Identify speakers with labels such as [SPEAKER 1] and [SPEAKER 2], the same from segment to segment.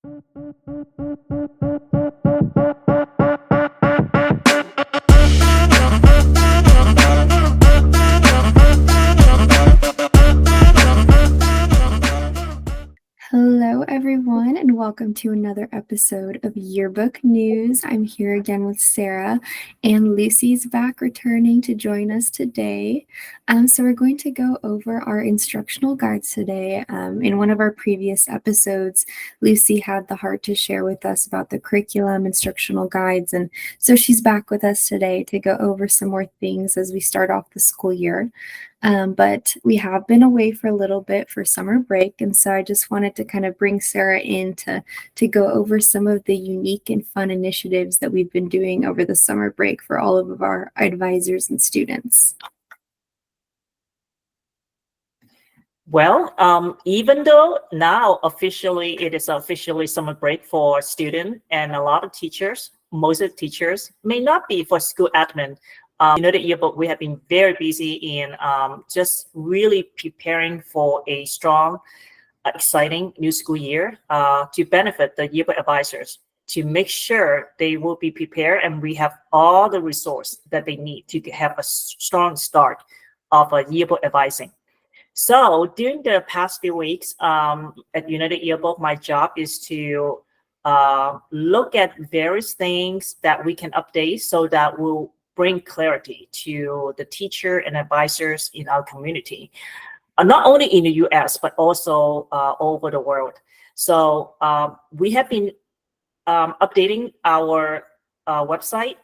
[SPEAKER 1] Hello, everyone, and welcome to another episode of Yearbook News. I'm here again with Sarah, and Lucy's back returning to join us today. So we're going to go over our instructional guides today. In one of our previous episodes, Lucy had the heart to share with us about the curriculum, instructional guides, and so she's back with us today to go over some more things as we start off the school year. But we have been away for a little bit for summer break, and so I just wanted to kind of bring Sarah in to go over some of the unique and fun initiatives that we've been doing over the summer break for all of our advisors and students.
[SPEAKER 2] Well, even though now officially it is officially summer break for students and a lot of teachers, most of the teachers may not be for school admin. The yearbook, we have been very busy in just really preparing for a strong, exciting new school year to benefit the yearbook advisors, to make sure they will be prepared and we have all the resources that they need to have a strong start of a yearbook advising. So during the past few weeks at United Yearbook, my job is to look at various things that we can update so that we'll bring clarity to the teacher and advisors in our community, not only in the US, but also all over the world. So we have been updating our website,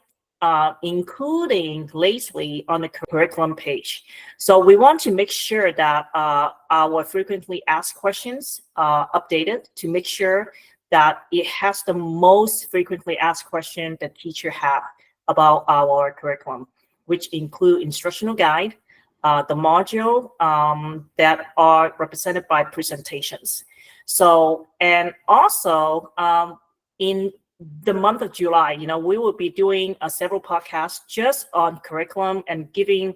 [SPEAKER 2] including lately on the curriculum page. So we want to make sure that our frequently asked questions are updated to make sure that it has the most frequently asked question that teacher have about our curriculum, which include instructional guide, the module that are represented by presentations. So, and also in the month of July, we will be doing several podcasts just on curriculum and giving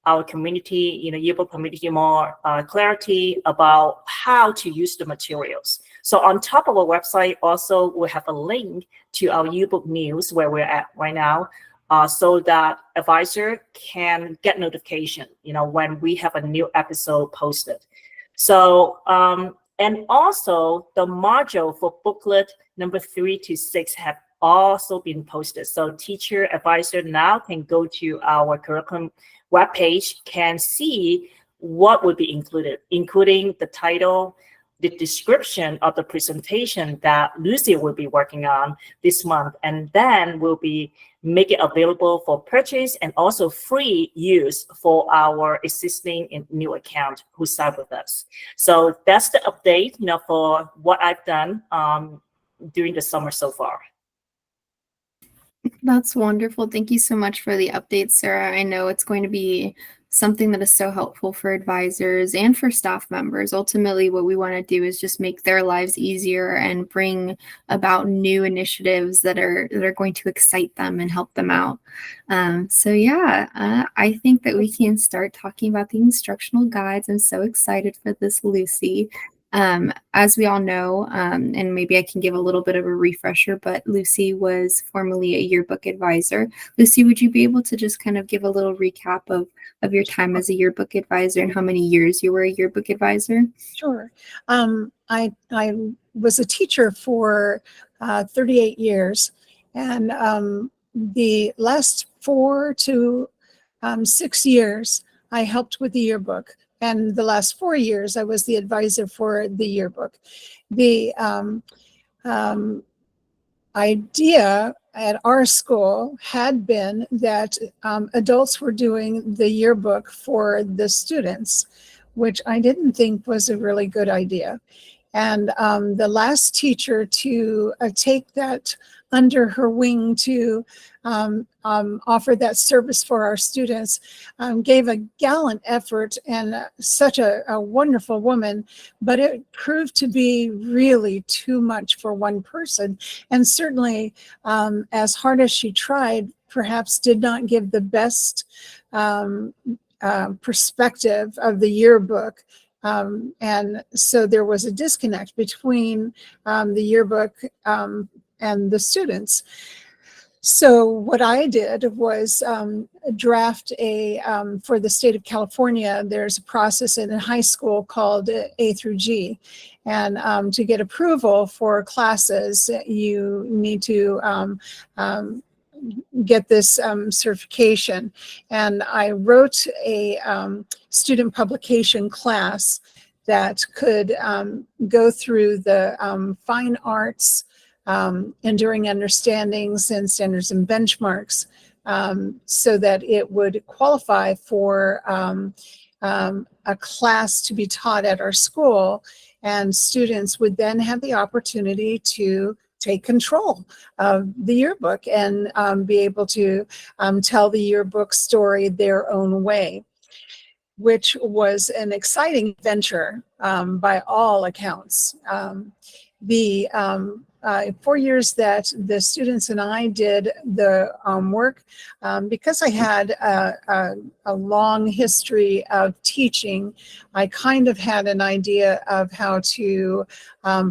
[SPEAKER 2] our community, yearbook community more clarity about how to use the materials. So on top of our website, also we have a link to our yearbook news where we're at right now, so that advisor can get notification, when we have a new episode posted. So, and also the module for booklet number 3 to 6 have also been posted. So teacher advisor now can go to our curriculum webpage, can see what would be included, including the title, the description of the presentation that Lucy will be working on this month, and then we'll be make it available for purchase and also free use for our existing and new account who sign with us. So that's the update, for what I've done during the summer so far.
[SPEAKER 1] That's wonderful. Thank you so much for the update, Sarah. I know it's going to be something that is so helpful for advisors and for staff members. Ultimately, what we want to do is just make their lives easier and bring about new initiatives that are going to excite them and help them out. I think that we can start talking about the instructional guides. I'm so excited for this, Lucy. As we all know, and maybe I can give a little bit of a refresher, but Lucy was formerly a yearbook advisor. Lucy, would you be able to just kind of give a little recap of your time as a yearbook advisor and how many years you were a yearbook advisor?
[SPEAKER 3] Sure. I was a teacher for 38 years, and the last 4 to 6 years, I helped with the yearbook. And the last 4 years, I was the advisor for the yearbook. The idea at our school had been that adults were doing the yearbook for the students, which I didn't think was a really good idea. And the last teacher to take that under her wing to offer that service for our students gave a gallant effort, and such a wonderful woman, but it proved to be really too much for one person. And certainly, as hard as she tried, perhaps did not give the best perspective of the yearbook And so there was a disconnect between the yearbook and the students. So what I did was draft for the state of California, there's a process in a high school called A through G. And to get approval for classes, you need to get this certification. And I wrote a student publication class that could go through the fine arts, enduring understandings and standards and benchmarks, so that it would qualify for a class to be taught at our school, and students would then have the opportunity to take control of the yearbook and be able to tell the yearbook story their own way, which was an exciting venture by all accounts. The 4 years that the students and I did the work, because I had a long history of teaching, I kind of had an idea of how to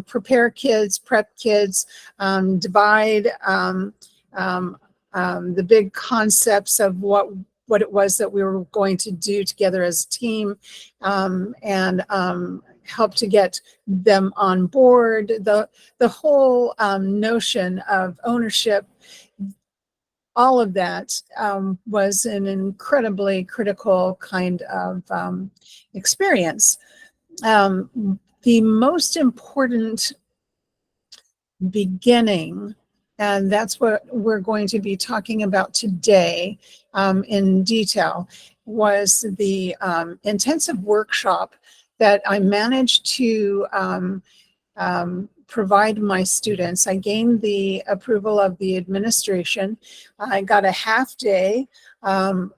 [SPEAKER 3] prepare kids, prep kids, divide the big concepts of what it was that we were going to do together as a team, and help to get them on board. The whole notion of ownership, all of that was an incredibly critical kind of experience. The most important beginning, and that's what we're going to be talking about today in detail, was the intensive workshop that I managed to provide my students. I gained the approval of the administration. I got a half day.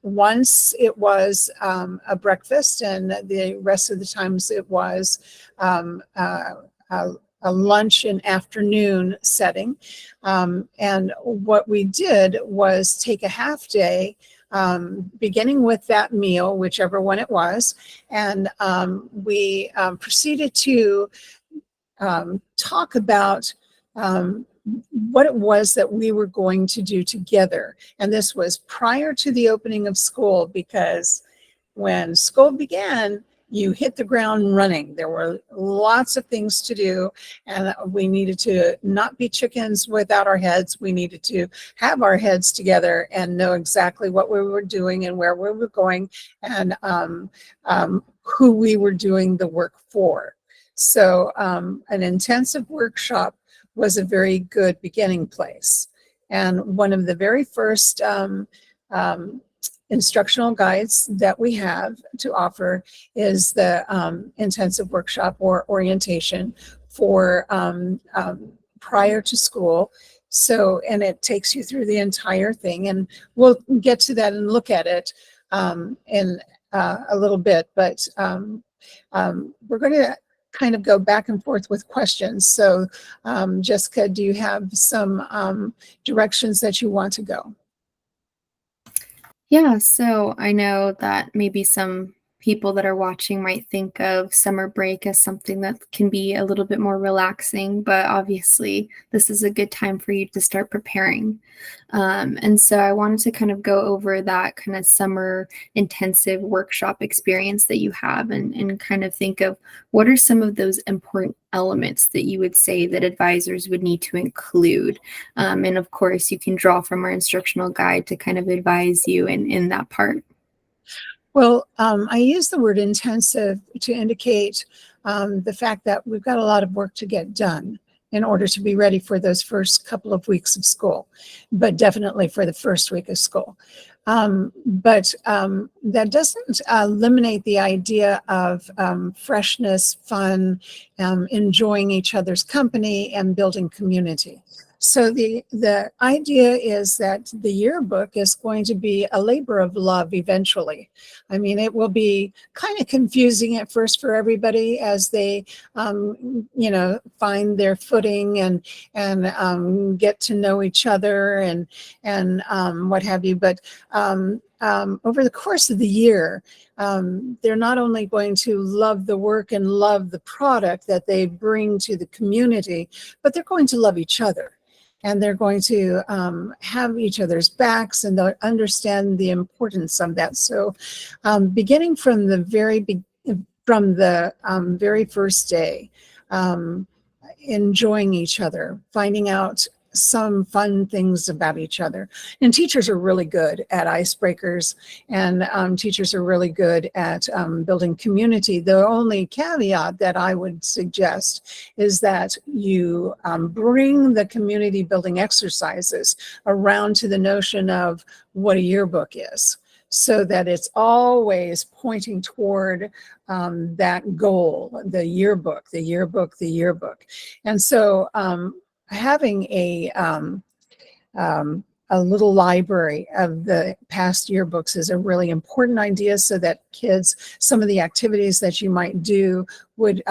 [SPEAKER 3] Once it was a breakfast, and the rest of the times it was a lunch and afternoon setting. And what we did was take a half day, beginning with that meal, whichever one it was, and we proceeded to talk about what it was that we were going to do together. And this was prior to the opening of school, because when school began, you hit the ground running. There were lots of things to do, and we needed to not be chickens without our heads. We needed to have our heads together and know exactly what we were doing and where we were going, and who we were doing the work for. So an intensive workshop was a very good beginning place. And one of the very first instructional guides that we have to offer is the intensive workshop or orientation for prior to school. So, and it takes you through the entire thing, and we'll get to that and look at it in a little bit, but we're going to kind of go back and forth with questions. So Jessica, do you have some directions that you want to go?
[SPEAKER 1] Yeah, so I know that maybe some people that are watching might think of summer break as something that can be a little bit more relaxing, but obviously this is a good time for you to start preparing. And so I wanted to kind of go over that kind of summer intensive workshop experience that you have, and kind of think of what are some of those important elements that you would say that advisors would need to include. And of course, you can draw from our instructional guide to kind of advise you in that part.
[SPEAKER 3] Well, I use the word intensive to indicate the fact that we've got a lot of work to get done in order to be ready for those first couple of weeks of school, but definitely for the first week of school. But that doesn't eliminate the idea of freshness, fun, enjoying each other's company, and building community. So the idea is that the yearbook is going to be a labor of love eventually. I mean, it will be kind of confusing at first for everybody as they, find their footing and get to know each other and what have you. But over the course of the year, they're not only going to love the work and love the product that they bring to the community, but they're going to love each other. And they're going to have each other's backs, and they'll understand the importance of that. So beginning from the very first day, enjoying each other, finding out some fun things about each other. And teachers are really good at icebreakers, and teachers are really good at building community. The only caveat that I would suggest is that you bring the community building exercises around to the notion of what a yearbook is, so that it's always pointing toward that goal, the yearbook, the yearbook, the yearbook. And so having a little library of the past yearbooks is a really important idea, so that kids, some of the activities that you might do would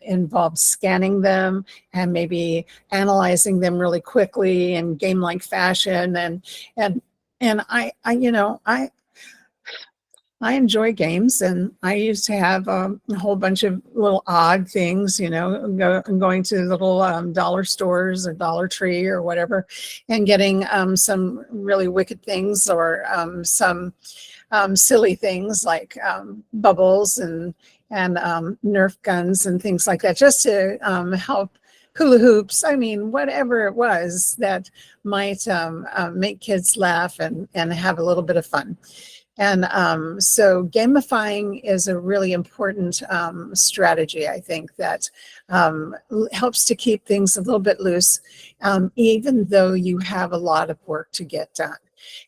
[SPEAKER 3] involve scanning them and maybe analyzing them really quickly in game-like fashion. And I enjoy games, and I used to have a whole bunch of little odd things, going to little dollar stores or Dollar Tree or whatever, and getting some really wicked things, or some silly things like bubbles and Nerf guns and things like that, just to help. Hula hoops, whatever it was that might make kids laugh and have a little bit of fun. And so gamifying is a really important strategy, I think, that helps to keep things a little bit loose, even though you have a lot of work to get done.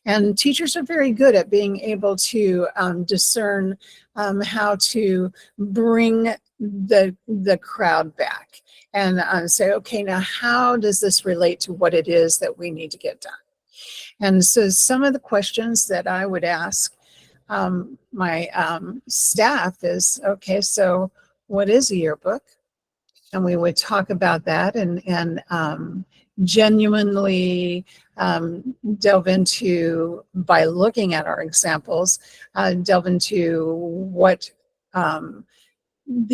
[SPEAKER 3] And teachers are very good at being able to discern how to bring the crowd back and say, okay, now how does this relate to what it is that we need to get done? And so some of the questions that I would ask my staff is, okay, so what is a yearbook? And we would talk about that and genuinely delve into, by looking at our examples, delve into what the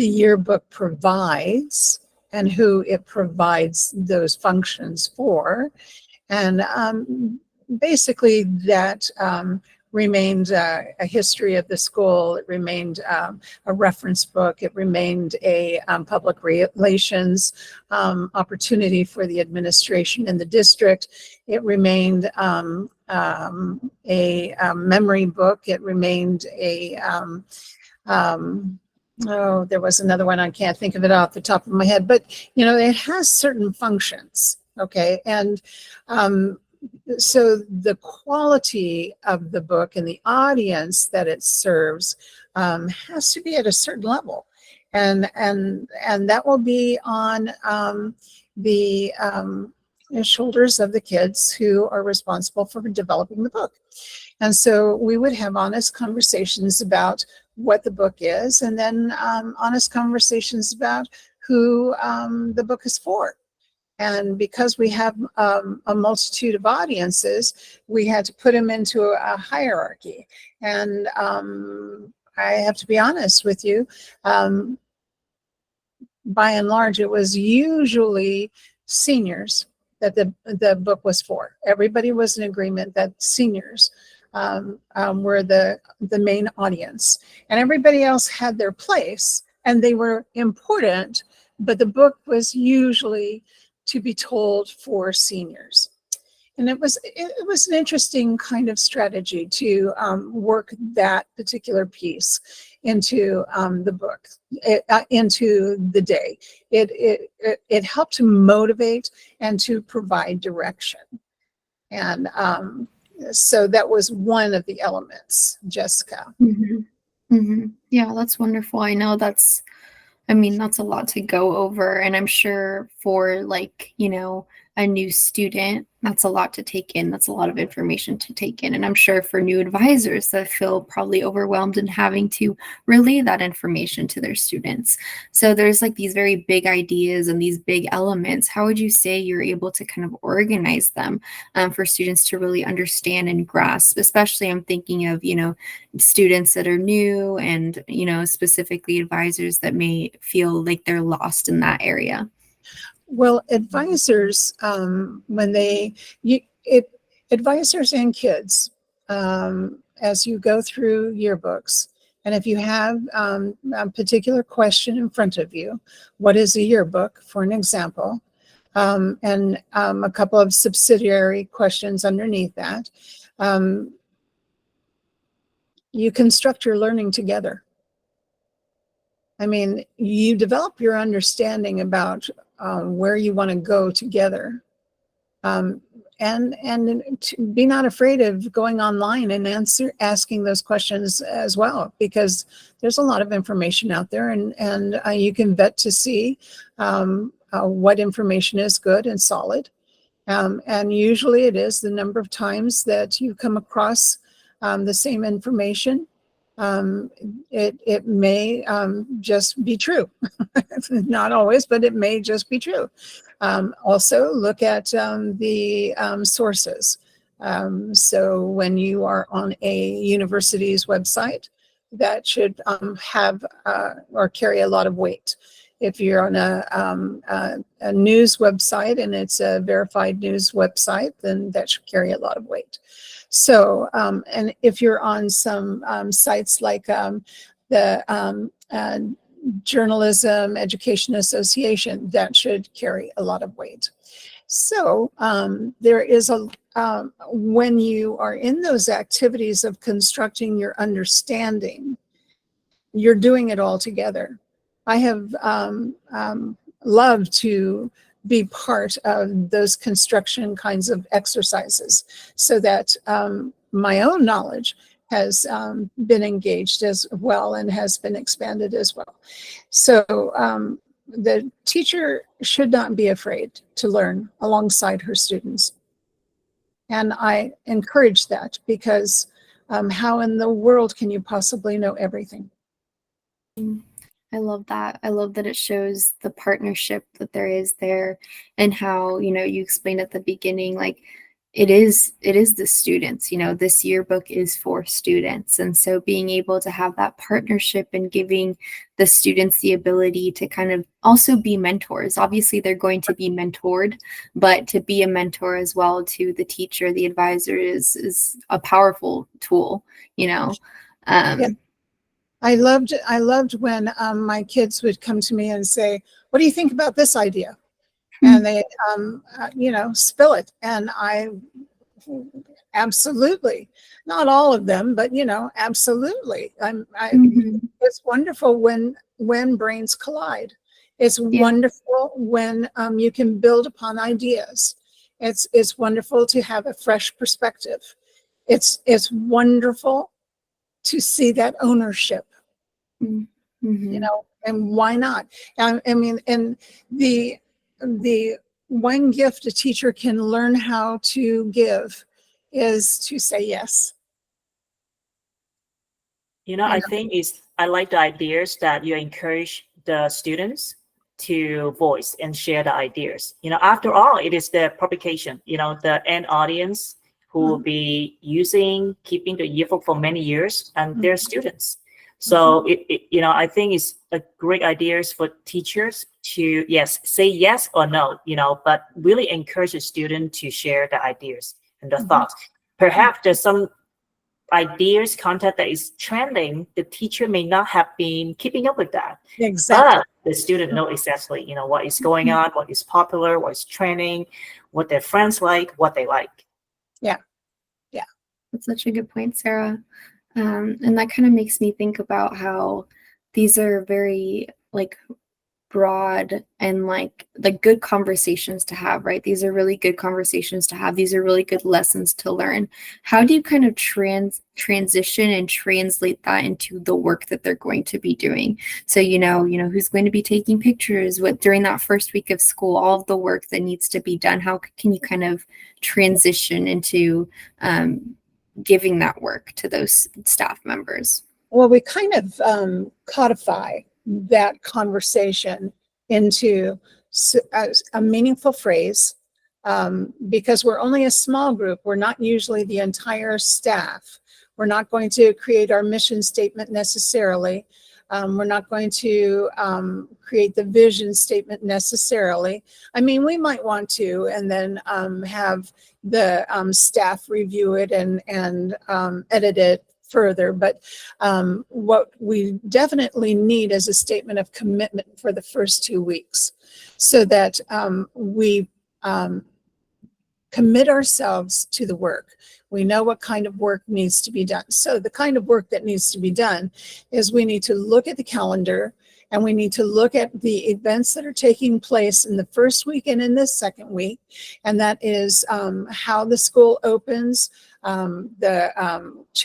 [SPEAKER 3] yearbook provides and who it provides those functions for. And basically that remained a history of the school. It remained a reference book. It remained a public relations opportunity for the administration in the district. It remained a memory book. It remained there was another one, I can't think of it off the top of my head, but it has certain functions, okay? And so the quality of the book and the audience that it serves has to be at a certain level, and that will be on the shoulders of the kids who are responsible for developing the book. And so we would have honest conversations about what the book is, and then honest conversations about who the book is for. And because we have a multitude of audiences, we had to put them into a hierarchy. And I have to be honest with you, by and large, it was usually seniors that the book was for. Everybody was in agreement that seniors were the main audience. And everybody else had their place, and they were important, but the book was usually to be told for seniors. And it was an interesting kind of strategy to work that particular piece into the book, into the day. It helped to motivate and to provide direction. And so that was one of the elements, Jessica.
[SPEAKER 1] Mm-hmm. Mm-hmm. Yeah, that's wonderful. I know that's a lot to go over. And I'm sure for a new student, that's a lot to take in. That's a lot of information to take in. And I'm sure for new advisors that feel probably overwhelmed in having to relay that information to their students. So there's like these very big ideas and these big elements. How would you say you're able to kind of organize them for students to really understand and grasp? Especially I'm thinking of, students that are new and, specifically advisors that may feel like they're lost in that area.
[SPEAKER 3] Well, advisors, advisors and kids, as you go through yearbooks, and if you have a particular question in front of you, what is a yearbook, for an example, and a couple of subsidiary questions underneath that, you construct your learning together. I mean, you develop your understanding about where you want to go together. And be not afraid of going online and asking those questions as well, because there's a lot of information out there, and you can vet to see what information is good and solid. And usually it is the number of times that you come across the same information. It may just be true. Not always, but it may just be true. Also, look at the sources. So when you are on a university's website, that should have or carry a lot of weight. If you're on a news website and it's a verified news website, then that should carry a lot of weight. So, and if you're on some sites like the Journalism Education Association, that should carry a lot of weight. So there is when you are in those activities of constructing your understanding, you're doing it all together. I have loved to be part of those construction kinds of exercises, so that my own knowledge has been engaged as well and has been expanded as well. So the teacher should not be afraid to learn alongside her students. And I encourage that, because how in the world can you possibly know everything?
[SPEAKER 1] I love that. I love that it shows the partnership that there is there, and how, you explained at the beginning, like it is the students, this yearbook is for students. And so being able to have that partnership and giving the students the ability to kind of also be mentors. Obviously they're going to be mentored, but to be a mentor as well to the teacher, the advisor is a powerful tool,
[SPEAKER 3] Yeah. I loved when my kids would come to me and say, "What do you think about this idea?" And they, spill it. And I absolutely, not all of them, but absolutely. It's wonderful when brains collide. It's wonderful when you can build upon ideas. It's wonderful to have a fresh perspective. It's wonderful to see that ownership. And why not? I mean, and the one gift a teacher can learn how to give is to say yes.
[SPEAKER 2] I think I like the ideas that you encourage the students to voice and share the ideas. After all, it is the publication, the end audience who will be keeping the yearbook for many years, and their students. So I think it's a great ideas for teachers to say yes or no, but really encourage the student to share the ideas and the thoughts. Perhaps there's some ideas, content that is trending, the teacher may not have been keeping up with that.
[SPEAKER 3] Exactly.
[SPEAKER 2] But the student know exactly, what is going on, what is popular, what is trending, what their friends like, what they like.
[SPEAKER 3] Yeah.
[SPEAKER 1] That's such a good point, Sarah. And that kind of makes me think about how these are very broad and like the good conversations to have, right? These are really good conversations to have. These are really good lessons to learn. How do you kind of transition and translate that into the work that they're going to be doing? So, who's going to be taking pictures, what during that first week of school, all of the work that needs to be done, how can you kind of transition into giving that work to those staff members?
[SPEAKER 3] Well, we kind of codify that conversation into a meaningful phrase, because we're only a small group. We're not usually the entire staff. We're not going to create our mission statement necessarily. We're not going to create the vision statement necessarily. I mean, we might want to, and then have the staff review it and edit it further. But what we definitely need is a statement of commitment for the first 2 weeks, so that we commit ourselves to the work. We know what kind of work needs to be done. So the kind of work that needs to be done is we need to look at the calendar, and we need to look at the events that are taking place in the first week and in the second week. And that is how the school opens, the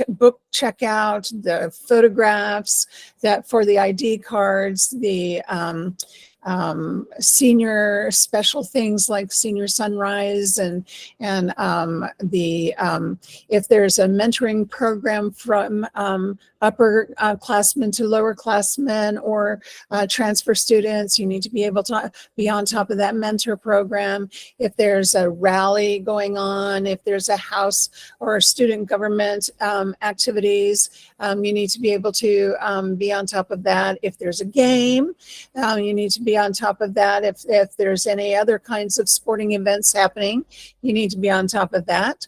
[SPEAKER 3] book checkout, the photographs that for the ID cards, the senior special things like senior sunrise, and the if there's a mentoring program from upper classmen to lower classmen, or transfer students, you need to be able to be on top of that mentor program. If there's a rally going on, if there's a house or student government activities, you need to be able to be on top of that. If there's a game, you need to be on top of that. If there's any other kinds of sporting events happening, you need to be on top of that.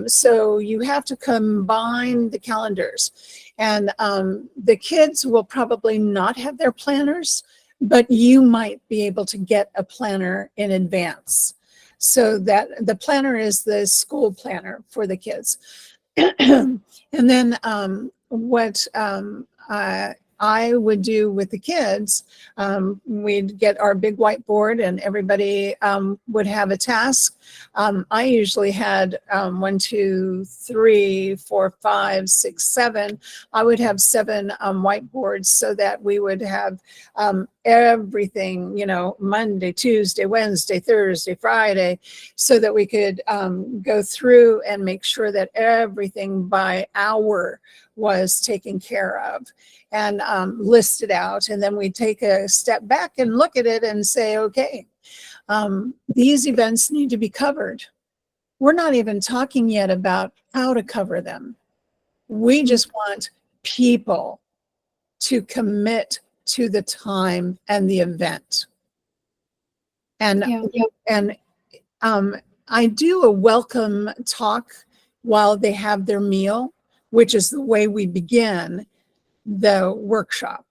[SPEAKER 3] So you have to combine the calendars. And the kids will probably not have their planners, but you might be able to get a planner in advance. So that the planner is the school planner for the kids. And then what I would do with the kids, we'd get our big whiteboard, and everybody would have a task. I usually had 1, 2, 3, 4, 5, 6, 7. I would have 7 whiteboards, so that we would have everything, Monday, Tuesday, Wednesday, Thursday, Friday, so that we could go through and make sure that everything by hour was taken care of, and list it out. And then we take a step back and look at it and say, okay, these events need to be covered. We're not even talking yet about how to cover them. We just want people to commit to the time and the event. And I do a welcome talk while they have their meal, which is the way we begin the workshop.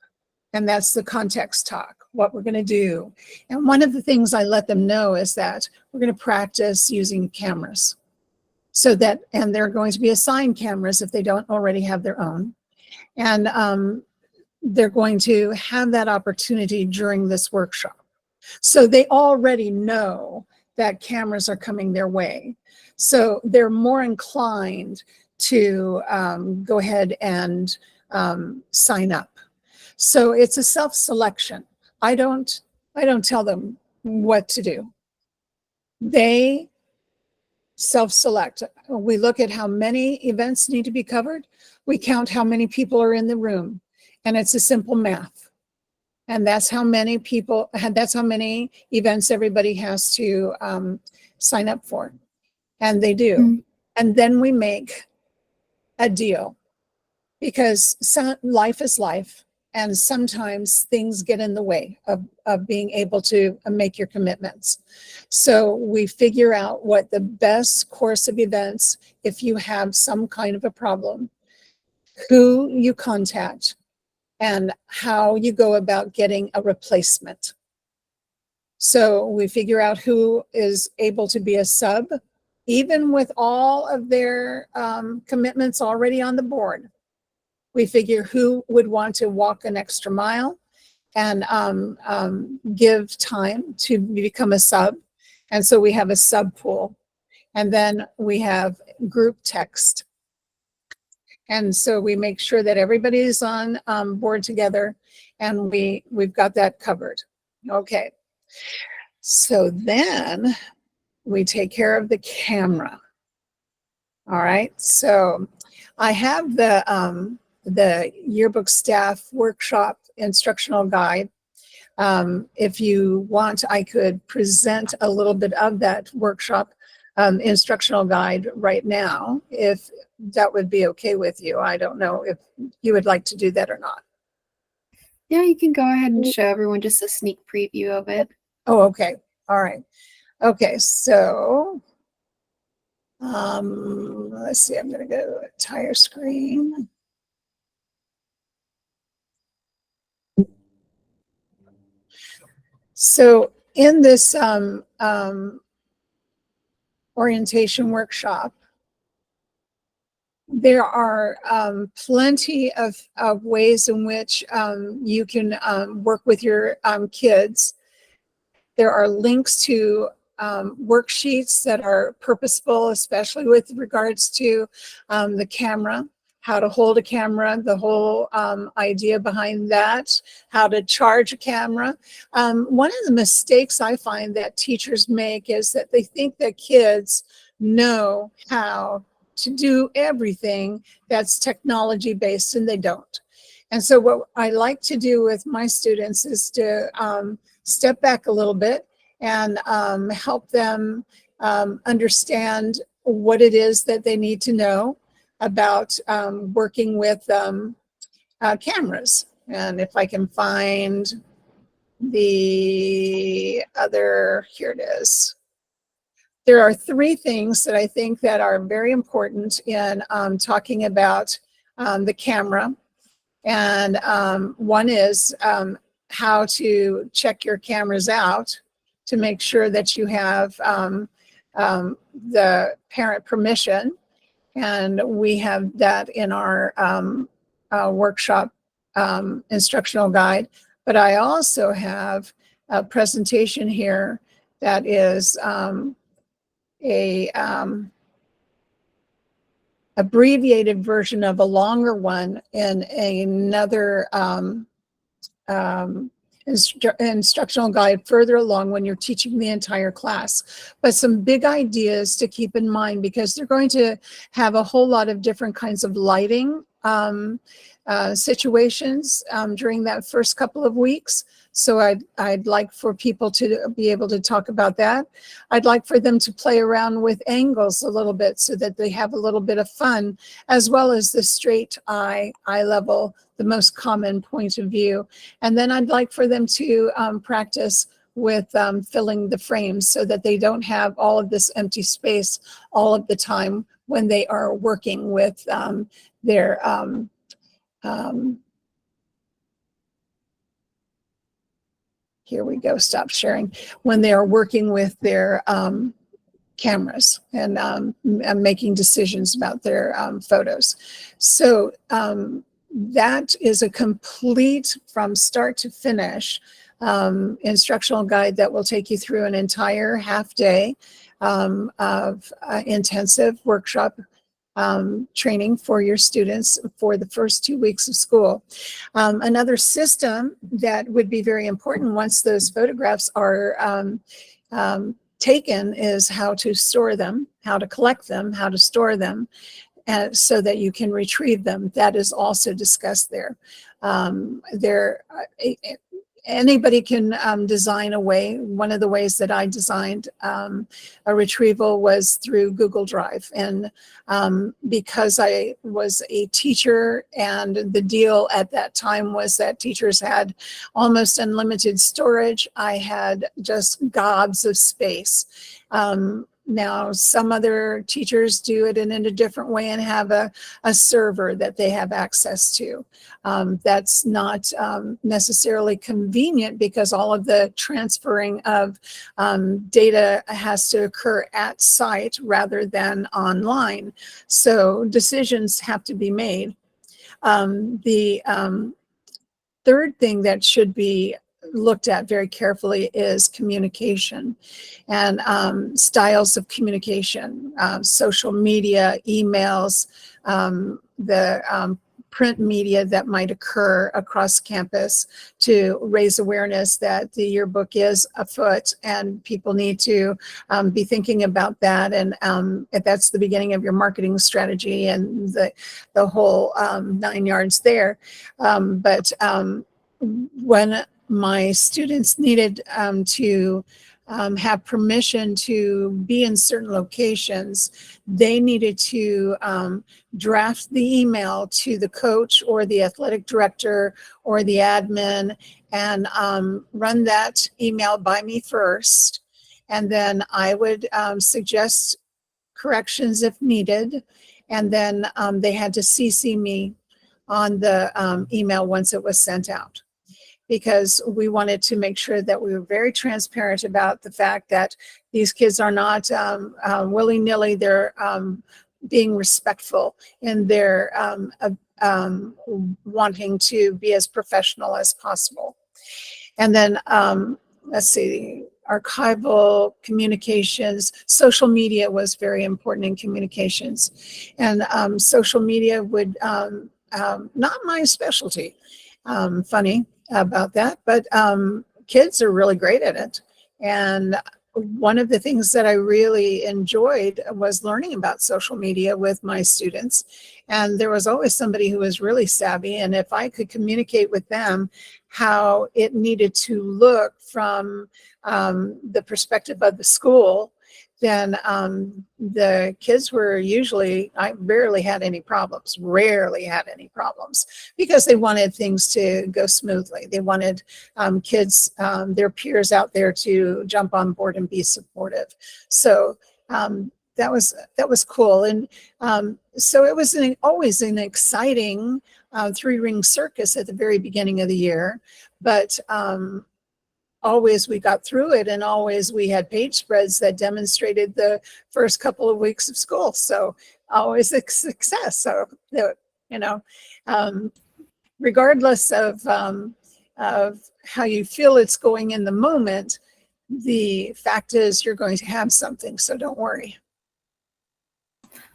[SPEAKER 3] And that's the context talk, what we're going to do. And one of the things I let them know is that we're going to practice using cameras. So that, and they're going to be assigned cameras if they don't already have their own. And they're going to have that opportunity during this workshop. So they already know that cameras are coming their way. So they're more inclined to go ahead and sign up. So it's a self-selection. I don't tell them what to do. They self-select. We look at how many events need to be covered. We count how many people are in the room, and it's a simple math. And that's how many people, that's how many events everybody has to sign up for. And they do. Mm-hmm. And then we make a deal, because life is life. And sometimes things get in the way of being able to make your commitments. So we figure out what the best course of events, if you have some kind of a problem, who you contact, and how you go about getting a replacement. So we figure out who is able to be a sub, even with all of their commitments already on the board. We figure who would want to walk an extra mile, and give time to become a sub. And so we have a sub pool. And then we have group text. And so we make sure that everybody is on board together, and we've got that covered. Okay. So then we take care of the camera. All right. So I have the yearbook staff workshop instructional guide. If you want, I could present a little bit of that workshop instructional guide right now, if that would be okay with you. I don't know if you would like to do that or not.
[SPEAKER 1] Yeah, you can go ahead and show everyone just a sneak preview of it.
[SPEAKER 3] Oh, okay. All right. Okay, so let's see, I'm going to go to the entire screen. So in this orientation workshop, there are plenty of ways in which you can work with your kids. There are links to worksheets that are purposeful, especially with regards to the camera, how to hold a camera, the whole idea behind that, how to charge a camera. One of the mistakes I find that teachers make is that they think that kids know how to do everything that's technology based, and they don't. And so what I like to do with my students is to step back a little bit and help them understand what it is that they need to know about working with cameras. And if I can find the other, here it is. There are three things that I think that are very important in talking about the camera. And one is how to check your cameras out to make sure that you have the parent permission. And we have that in our workshop instructional guide. But I also have a presentation here that is a abbreviated version of a longer one in another instructional guide further along when you're teaching the entire class. But some big ideas to keep in mind, because they're going to have a whole lot of different kinds of lighting situations during that first couple of weeks. So I'd like for people to be able to talk about that. I'd like for them to play around with angles a little bit so that they have a little bit of fun, as well as the straight eye level, the most common point of view. And then I'd like for them to practice with filling the frames so that they don't have all of this empty space all of the time when they are working with their here we go, stop sharing, when they are working with their cameras and making decisions about their photos. So that is a complete, from start to finish, instructional guide that will take you through an entire half day of intensive workshop training for your students for the first 2 weeks of school. Another system that would be very important once those photographs are taken is how to store them, how to collect them, how to store them, so that you can retrieve them. That is also discussed there. Anybody can design a way. One of the ways that I designed a retrieval was through Google Drive. And because I was a teacher, and the deal at that time was that teachers had almost unlimited storage, I had just gobs of space. Now, some other teachers do it in a different way and have a server that they have access to. That's not necessarily convenient, because all of the transferring of data has to occur at site rather than online. So decisions have to be made. The third thing that should be looked at very carefully is communication and styles of communication, social media, emails, the print media that might occur across campus to raise awareness that the yearbook is afoot and people need to be thinking about that. And if that's the beginning of your marketing strategy and the whole 9 yards there. But when my students needed to have permission to be in certain locations, they needed to draft the email to the coach or the athletic director or the admin and run that email by me first. And then I would suggest corrections if needed. And then they had to CC me on the email once it was sent out, because we wanted to make sure that we were very transparent about the fact that these kids are not willy-nilly. They're being respectful in their wanting to be as professional as possible. And then, let's see, archival communications, social media was very important in communications. And social media would, not my specialty, funny about that, but kids are really great at it. And one of the things that I really enjoyed was learning about social media with my students. And there was always somebody who was really savvy. And if I could communicate with them how it needed to look from the perspective of the school, then the kids were usually, I rarely had any problems, because they wanted things to go smoothly. They wanted kids, their peers out there to jump on board and be supportive. So that was cool. And so it was always an exciting three-ring circus at the very beginning of the year, but always we got through it, and always we had page spreads that demonstrated the first couple of weeks of school. So always a success. So, you know, regardless of how you feel it's going in the moment, the fact is you're going to have something. So don't worry.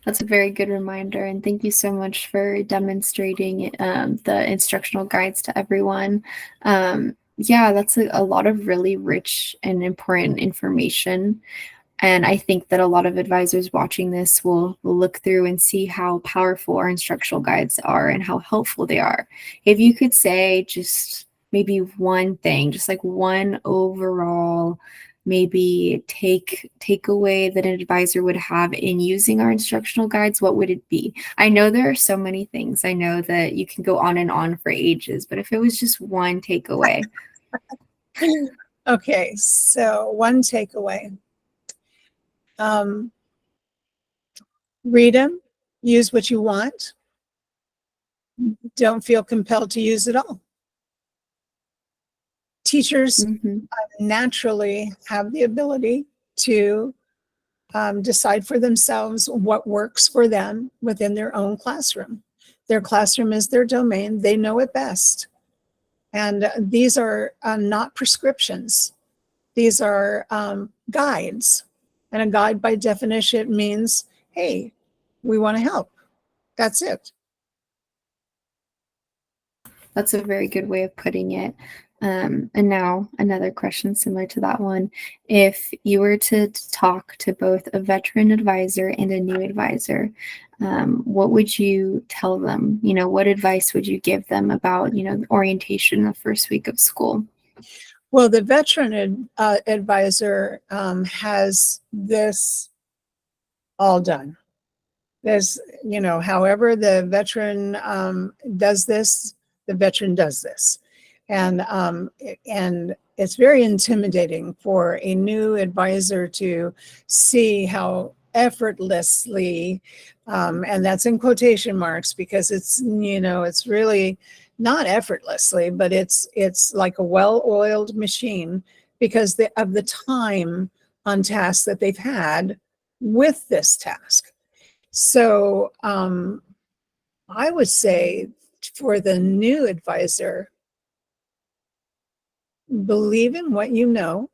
[SPEAKER 1] That's a very good reminder, and thank you so much for demonstrating the instructional guides to everyone. Yeah, that's a lot of really rich and important information. And I think that a lot of advisors watching this will look through and see how powerful our instructional guides are and how helpful they are. If you could say just maybe one thing, just like one overall maybe takeaway that an advisor would have in using our instructional guides, what would it be? I know there are so many things. I know that you can go on and on for ages, but if it was just one takeaway.
[SPEAKER 3] Okay, so one takeaway. Read them, use what you want. Don't feel compelled to use it all. Teachers naturally have the ability to decide for themselves what works for them within their own classroom. Their classroom is their domain. They know it best. And these are not prescriptions. These are guides. And a guide by definition means, hey, we want to help. That's it.
[SPEAKER 1] That's a very good way of putting it. And now another question similar to that one. If you were to talk to both a veteran advisor and a new advisor, what would you tell them? You know, what advice would you give them about, you know, orientation the first week of school?
[SPEAKER 3] Well, the veteran advisor has this all done. There's, you know, however the veteran does this, the veteran does this. And it's very intimidating for a new advisor to see how effortlessly, and that's in quotation marks because it's, you know, it's really not effortlessly, but it's like a well-oiled machine because of the time on task that they've had with this task. So I would say for the new advisor, believe in what you know,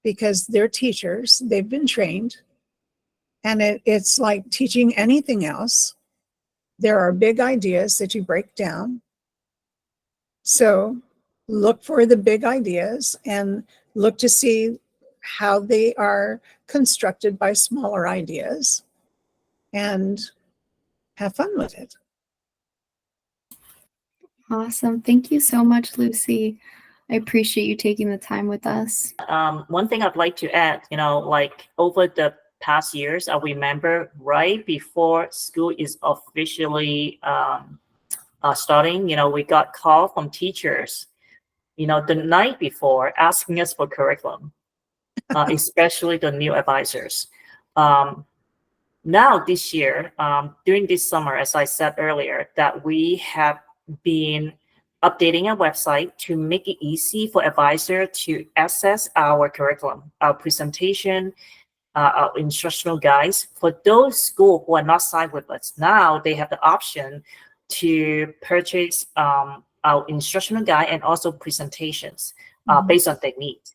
[SPEAKER 3] because they're teachers, they've been trained, and it's like teaching anything else. There are big ideas that you break down. So look for the big ideas and look to see how they are constructed by smaller ideas, and have fun with it.
[SPEAKER 1] Awesome. Thank you so much, Lucy. I appreciate you taking the time with us.
[SPEAKER 2] One thing I'd like to add, like over the past years, I remember right before school is officially starting, we got call from teachers, the night before asking us for curriculum, especially the new advisors. Now this year, during this summer, as I said earlier, that we have been updating our website to make it easy for advisor to access our curriculum, our presentation, our instructional guides. For those schools who are not signed with us, now they have the option to purchase our instructional guide and also presentations based on their needs.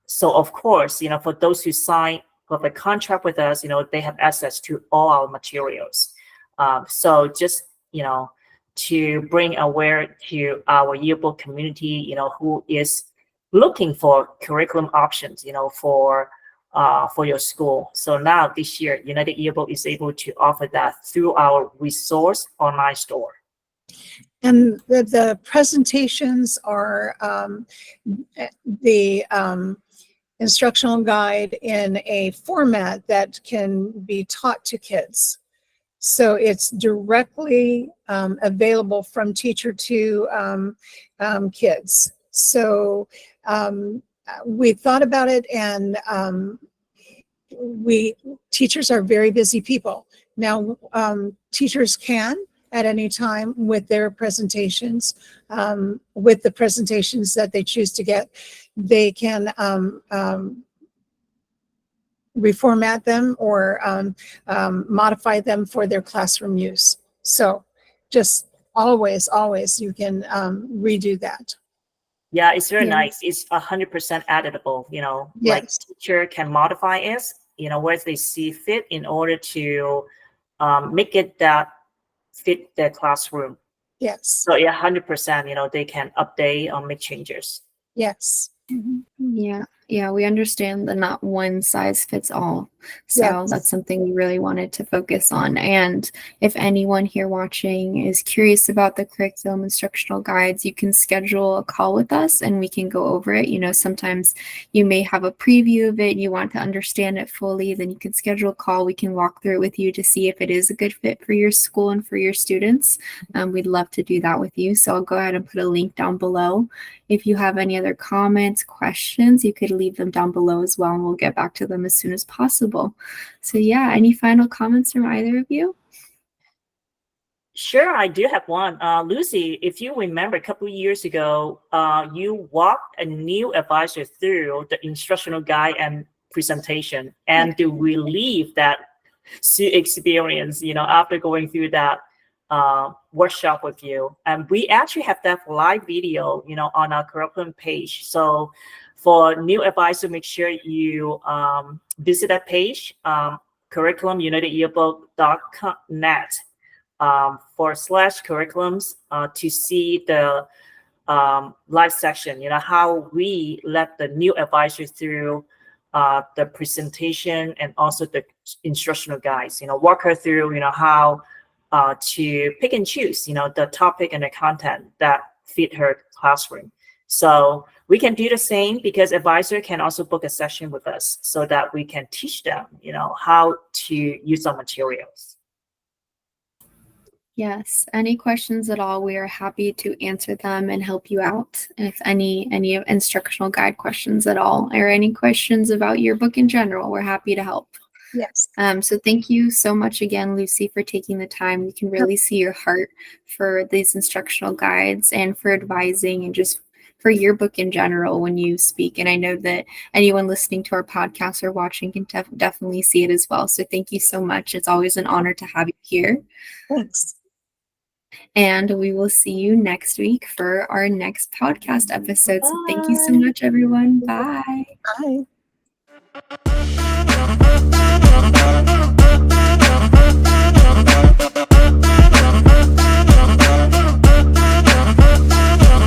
[SPEAKER 2] So of course, for those who sign with a contract with us, they have access to all our materials. So just, to bring aware to our yearbook community, who is looking for curriculum options, for your school. So now this year, United Yearbook is able to offer that through our resource online store.
[SPEAKER 3] And the presentations are the instructional guide in a format that can be taught to kids. So it's directly available from teacher to kids. So we thought about it, and teachers are very busy people. Now, teachers can at any time with their presentations, with the presentations that they choose to get, they can reformat them or modify them for their classroom use. So just always you can redo that.
[SPEAKER 2] Yeah, it's very
[SPEAKER 1] Yeah.
[SPEAKER 2] nice. It's 100% editable, like
[SPEAKER 3] Yes.
[SPEAKER 2] teacher can modify it, where they see fit in order to make it that fit their classroom.
[SPEAKER 3] Yes.
[SPEAKER 2] So yeah, 100%, they can update or make changes.
[SPEAKER 3] Yes.
[SPEAKER 1] Yeah, we understand that not one size fits all. So
[SPEAKER 3] Yes.
[SPEAKER 1] that's something we really wanted to focus on. And if anyone here watching is curious about the curriculum instructional guides, you can schedule a call with us and we can go over it. Sometimes you may have a preview of it and you want to understand it fully, then you can schedule a call. We can walk through it with you to see if it is a good fit for your school and for your students. We'd love to do that with you. So I'll go ahead and put a link down below. If you have any other comments, questions, you could leave them down below as well, and we'll get back to them as soon as possible. So yeah, any final comments from either of you?
[SPEAKER 2] Sure, I do have one. Lucy, if you remember a couple of years ago, you walked a new advisor through the instructional guide and presentation, and the relief that she experienced, after going through that workshop with you. And we actually have that live video, on our curriculum page. So for new advisor, make sure you visit that page, curriculumunitedyearbook.net /curriculums to see the live section, how we let the new advisors through the presentation and also the instructional guides, walk her through, how to pick and choose, the topic and the content that fit her classroom. So we can do the same, because advisor can also book a session with us so that we can teach them, how to use our materials.
[SPEAKER 1] Yes, any questions at all, we are happy to answer them and help you out. If any instructional guide questions at all, or any questions about your book in general, we're happy to help.
[SPEAKER 3] Yes.
[SPEAKER 1] So thank you so much again, Lucy, for taking the time. We can really see your heart for these instructional guides and for advising and just for your book in general when you speak. And I know that anyone listening to our podcast or watching can definitely see it as well. So thank you so much. It's always an honor to have you here.
[SPEAKER 3] Thanks.
[SPEAKER 1] And we will see you next week for our next podcast episode. So thank you so much, everyone. Bye.
[SPEAKER 3] Bye.